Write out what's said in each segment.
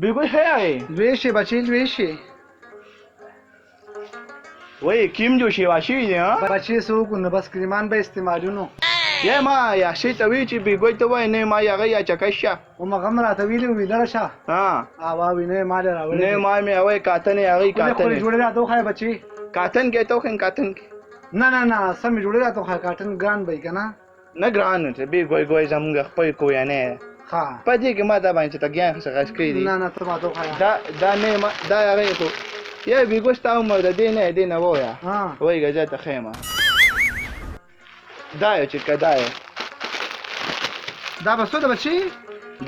بگوی خیلی لویشه بچه لویشه وای کیم جو شی واشی دی ها بچه سو کنه بس کریمان به استعمالونو یا ما یا شی ته وی چې بگوی ته وای نه ما یا یا چکشا او مغم راته ویلو ویدل شه ها اوا وینه مال راوړل نه ما مې وای کاتن یا کاتن جوړه راته خای بچي کاتن کې ته خن کاتن نه نه نه سم جوړه راته خای کاتن ګران به کنه نه ګران ته بگوی زمونږ خپل کو یا نه ها پدې کې ما دا باندې ته ګیان څه کړی دی نه نه ته ما ته خای دا نه ما دا هغه کو یا بگوی ستا عمر د دینه دینه وایا ها وای غزا ته خیمه دا چې کدايه دا بسو د بچي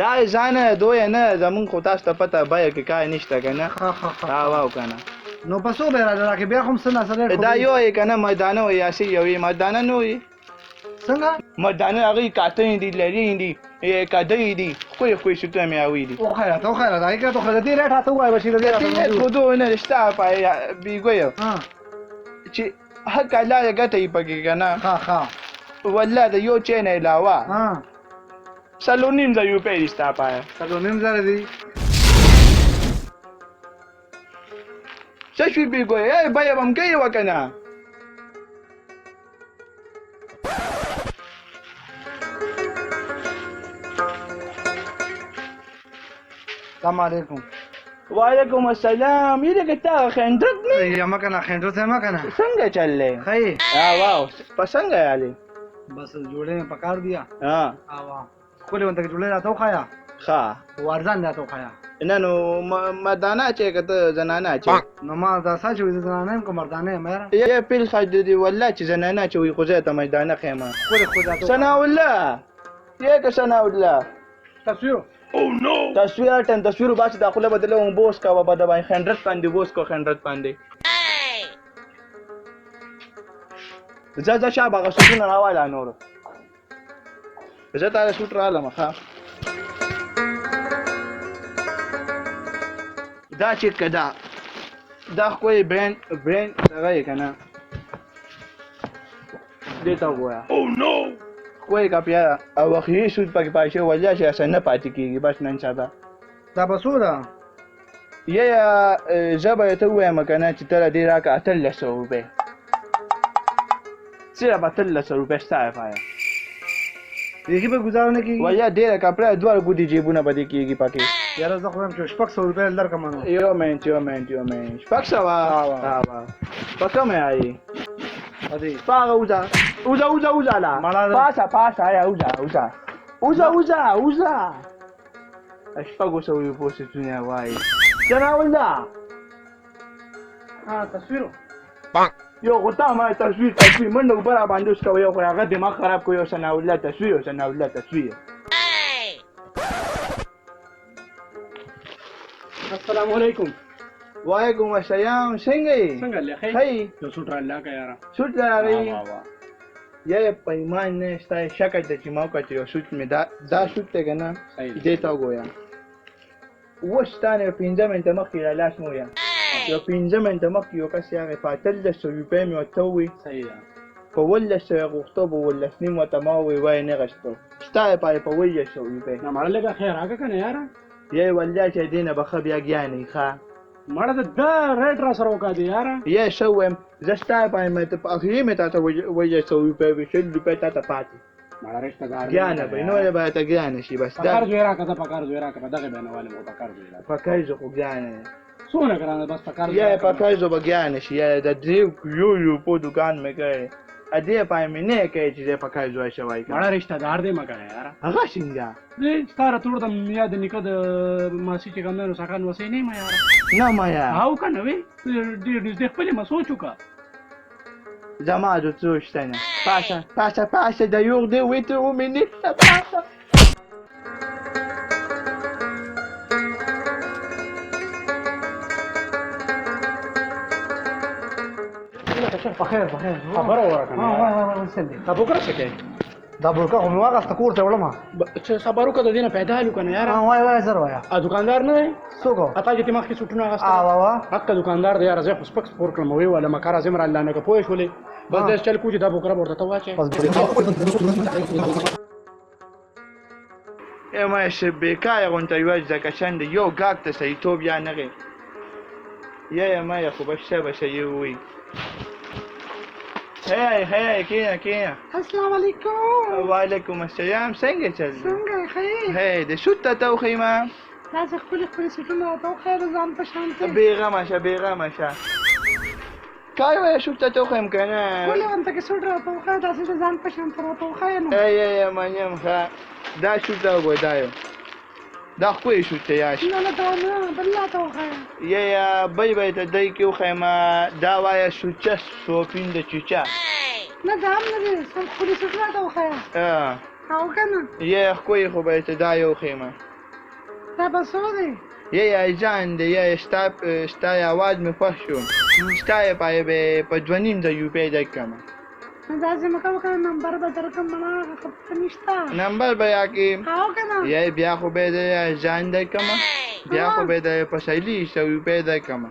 دا ځانه دوی نه زمون خو تاسو ته پته بای کې کای نشته کنه دا واو کنه نو بسو به راځه کې بیا هم سن سره دا یو کنه میدان او یاسي یو میدان نه وي څنګه میدان هغه کاتې دي لري دي کډې دي خو شته مې اوي دي او خیرات دا کې ته خدای دې راته وای بچي دې راته خو دوی نه رښتا پای بیګوي ها چې حق الله غته پکې کنه ها والله د یو چین علاوه ها سالونیم د یو پیری ستا پای سالونیم زره دي څه شي بیګوي ای بای بم کوي وکنه السلام علیکم وعلیکم السلام یې دغه خندرت نه یا مکنه خندرت ما کنه څنګه چللې خی واو پسنګ یالي بس جوړې پکار دیا ها اوا خو له وانت جوړې راته خایا ښه ورځان راته خایا نه نو مدانه چې کته زنانه چې نو ما دا ساج وې زنانه کوم مردانه مېرا یا پیل خاج دی والله چې زنانه چې وي خو زه ته میدانه خیمه خو راته سنا الله یا که سنا الله تصویر او نو تصویر باندې داخله بدله بوس کا و بده باندې خندرت باندې بوس کو خندرت باندې زه شابه غسونه راواله نور زه تا سوټ رااله ښه دا چې کدا دا کوئی برند هغه کنه دیتا وګویا او نو کوئی کا بیا او خې سود پکې پاتې وجه چې اسنه نه پاتې کیږي بس نن سبا دا بسو دا یا جبه ته وایم کنه چې تر دې راکا 300 روپے سره به 300 روپے ستای پایا یې به گزارنه کی ویا ډېر کپڑا دوه ګوډي جیبونه بده کیږي پکې یاره زه خو هم چې 600 روپے در کمانو یو منټ پک سوا وا پکه مې آی ادي پاغه اوزا لا پاسا یا اوزا اشپاگو سوی پوسټ دنیا وای جناولا تصویر یو غوتا ما تصویر منډه برا باندې شو یو هغه دماغ خراب کوي سناولا تصویر السلام علیکم وعلیکم السلام څنګه لخي هي تو سوټ الله کا یاره سوټ لري یا پیمان نه شته شکه د چې ما کوي یو سوټ می دا سوټ ته کنه دې تا وګویا وښتانه 15 منټه مخکې را لاس مو یا یو 15 منټه مخکې یو کس یې پاتل د 100 روپۍ مې وته وي صحیح ده په ولله سره غوښتو په ولله سنیم وته ما وای نه غشتو ستا په ولله 100 روپۍ نه مړ لګه خیر هغه کنه یاره یې ولله چې دینه بخ بیا ګیانې ښا مړه دا ریټ را سره وکړه یاره یې شوم زستا په مې ته اخري مې ته وایي 100 روپۍ به 100 روپۍ ته پاتې مړه رښتا ګار ګیانه به نو به ته ګیانه شي بس دا پکار جوړه کړه پکار جوړه کړه دغه بنواله مو پکار جوړه پکای زه خو ګیانه سونه کرانه بس پکار یا پکای زه به ګیانه شي یا د دې یو په دکان مې کوي ا دې پای مې نه کوي چې پکای زوای شوای مړه رښتا دار دې مګا یاره هغه څنګه دې ستاره تور د یاد نکد ماسي چې ګمنو سکان وسې نه ما یاره نه ما یا او کنه وی دې خپل ما سوچو کا زما د څوشتنه پاسه د یو دې وته و مې نه پاسه بخیر خبر اورکنه وای سندي تاسو کرا شکه دا برکه خو مواغه تکور ته ولما چې صبرو کده دینه پیدا هلو کنه یار وای زر وای ا دکاندار نه څوک اته چې مخکې سټونه غسته وا حق دکاندار دی یار زه خو سپک سپور کړم وی ولا مکار زمر الله نه کوی شولې بس دې چل کوجه دا بوکره ورته واچې ما بیکاره غونته یوه ځکه چند یو ګاګ ته سړیتوب یا نغې یا ما خو بشه بشه یې ووایي هی کینه السلام علیکم. وعلیکم السلام څنګه چل دی څنګه ښه؟ هی د سود ته توخی ما داسې ښکلي سوټونه راته وښیه د ځان په شان کې. بېغمه شه کای وایه سود ته توخیم که نه ښکلي ورته کې سوټ راته وښیه داسې د ځان په شان ته راته وښیه نو. ای منیم ښه دا سود ته وګوره دا یو دا ښکلی سود ته یاش نه دا نه بل راته وښیه. یا بل به یې ته دی کې وښیم دا وایه سوچه سوپین د چوچه نه دا هم نه دی سم ښکلي سوټ راته وښیه او که نه یا ښکلی خو به یې ته دا یو وښیم دا به څو دی؟ یا جان دی یا ستا اواز مې خوښ شو ستا یې پایې به په 2.5 روپۍ درکړم نو داسې مه کوه که نمبر به درکړم مړه خبره نشته نمبر به راکړې او که نه یا بیا خو به یې د جان درکړم بیا خو به یې د په سهیلي 100 روپۍ درکړم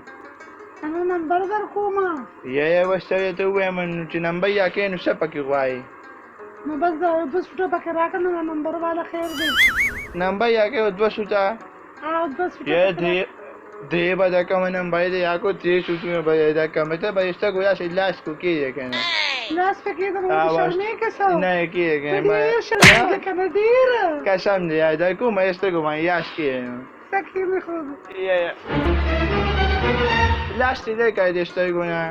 نو نمبر در کومه یا ورسره ته ووایم نو چې نمبر راکړې نو څه پکې غواړې نو بس دا 2 سوټه پکې راکړه نو نمبر والا خیر دی نمبر راکړې 2 سوټه او 2 سوټه یا درې به درکړم نمبر دې راکړو 3 سوټونه به یې درکړم ته به یې څه ګویا چې لاس کو کېږي که نه لاس پکې د مو شرمېږې څه نه کېږي ته ډېر شرمېږې که نه ډېره قسم دی یار در کومه یې سترګو باندې یاش کېږي څه کېږي خو لاس دې درکړی دې سترګو نه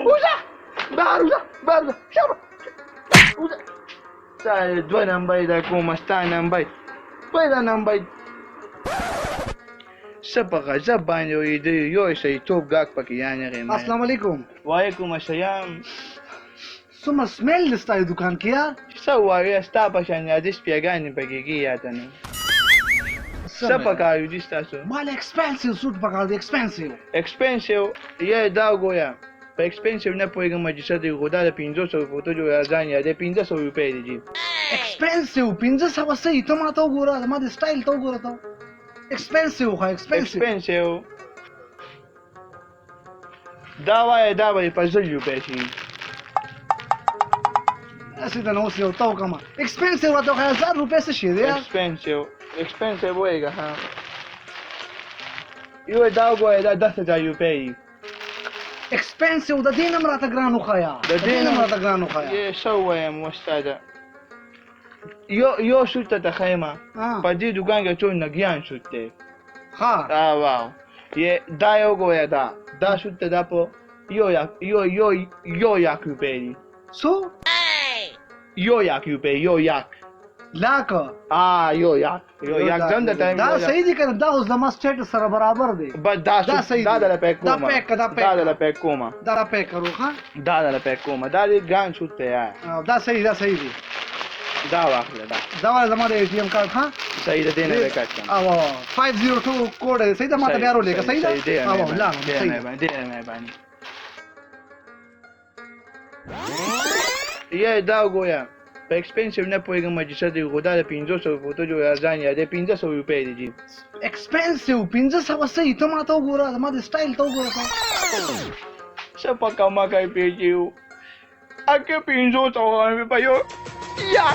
وځه بهر وځه شابه وځه ستا 2 نمبر در کومه ستا نمبر بله نمبر څه په غضب باندې ویده یو سړیتوب ګاګ پکې یانغې السلام علیکم. وعلیکم السلام څومره سمیل دی ستا دکان کې یار څه ووایې ستا په شان یادې سپیګانې پکې کېږي یا ته نه څه پکار دي ستاسو مال ایکسپنسیو سوټ پکار دی ایکسپنسیو یا دا وګوره په ایکسپنسیو نه پوهېږم چې څه دی خو دا د 500 فوټو جو ځان یادې 500 روپۍ دی جي ایکسپنسیو 500 څه ته ما ته وګوره ما د سټایل ته وګوره ته ایکسپنسیو خو ایکسپنسیو دا وایه دا به په 100 روپۍ شي داسې د نو اوس یو ته وکړم ایکسپنسیو راته وښیه 1000 روپۍ څه شی دی ایکسپنسیو وایږه ها یو دا وګوره دا 10,000 روپۍ ایکسپنسیو د دې نه هم راته ګران وښیه د دې نه هم راته ګران وښیه څه ووایم استاده یو سوټ ته ښیم په دې دوکان کې څو نګیان سوټ دی ښه واو دا یو وګوره دا سوټ ته دا په یو یک روپۍ دی څو یو یک روپۍ یو یک لاک یو یک ځم درته دا صحیح دی که نه دا اوس زما سټیټس سره برابر دی بس دا دله پیک کومه دا دله پیک کومه دا پیک کرو ښه دا دله پیک کومه دا دې ګران سوټ دی یار دا صحیح دی دا واخله دا ولا زما د اے ټی ایم کارت ها صحیح ده دینه وکړ او 502 کوډ صحیح ده ماته بیا رولې صحیح ده او لا صحیح ده باندې یا دا وګوره په ایکسپنسیو نه پوهېږم چې څه دی خو دا د 500 فوټو جو ځان یادې 500 روپۍ دی جي ایکسپنسیو 500 څه ته ما ته وګوره زما د سټایل ته وګوره څه په کما کوي پیچیو اکه 500 روپۍ په یو یا